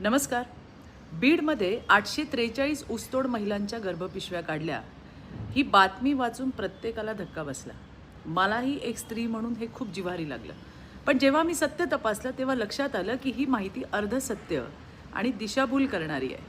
नमस्कार. बीडमध्ये 843 ऊसतोड महिलांच्या गर्भपिशव्या काढल्या. ही बातमी वाचून प्रत्येकाला धक्का बसला. मलाही एक स्त्री म्हणून हे खूप जिव्हारी लागलं. पण जेव्हा मी सत्य तपासलं तेव्हा लक्षात आलं की ही माहिती अर्धसत्य आणि दिशाभूल करणारी आहे.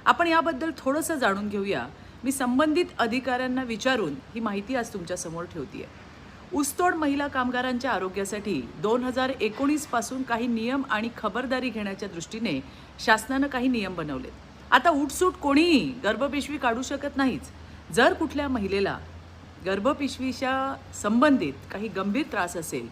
आपण याबद्दल थोडंसं जाणून घेऊया. मी संबंधित अधिकाऱ्यांना विचारून ही माहिती आज तुमच्यासमोर ठेवते आहे. ऊसतोड महिला कामगारांच्या आरोग्यासाठी 2019 पासून काही नियम आणि खबरदारी घेण्याच्या दृष्टीने शासनानं काही नियम बनवलेत. आता उठसूट कोणीही गर्भपिशवी काढू शकत नाहीच. जर कुठल्या महिलेला गर्भपिशवीच्या संबंधित काही गंभीर त्रास असेल,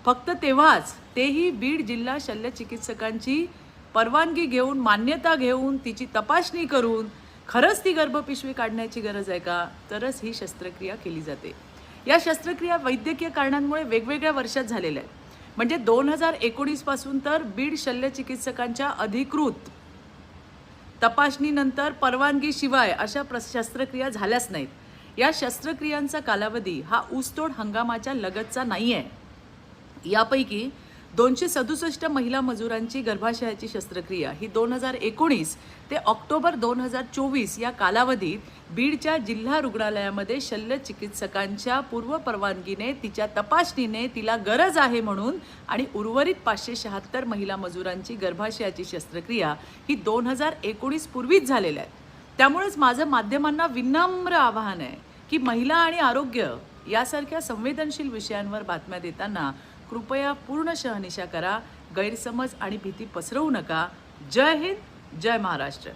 फक्त तेव्हाच, तेही बीड जिल्हा शल्यचिकित्सकांची परवानगी घेऊन, मान्यता घेऊन, तिची तपासणी करून खरंच ती गर्भपिशवी काढण्याची गरज आहे का, तरच ही शस्त्रक्रिया केली जाते. या शस्त्रक्रिया वैद्यकीय कारणांमुळे वेगवेगळ्या वर्षात झालेल्या आहेत. म्हणजे 2019 पासून तर बीड शल्यचिकित्सकांच्या अधिकृत तपासणीनंतर परवानगीशिवाय अशा शस्त्रक्रिया झाल्याच नाहीत. या शस्त्रक्रियांचा कालावधी हा ऊसतोड हंगामाच्या लगतचा नाही आहे. यापैकी 267 महिला मजुरांची गर्भाशयाची शस्त्रक्रिया ही 2019 ते ऑक्टोबर 2024 या कालावधीत बीडच्या जिल्हा रुग्णालयामध्ये शल्यचिकित्सकांच्या पूर्वपरवानगीने, तिच्या तपासणीने, तिला गरज आहे म्हणून आणि उर्वरित 576 महिला मजुरांची गर्भाशयाची शस्त्रक्रिया ही 2019 पूर्वीच झालेल्या आहेत. त्यामुळेच माझं माध्यमांना विनम्र आवाहन आहे की महिला आणि आरोग्य यासारख्या संवेदनशील विषयांवर बातम्या देताना कृपया पूर्ण शहानिशा करा. गैरसमज आणि भीती पसरवू नका. जय हिंद, जय महाराष्ट्र.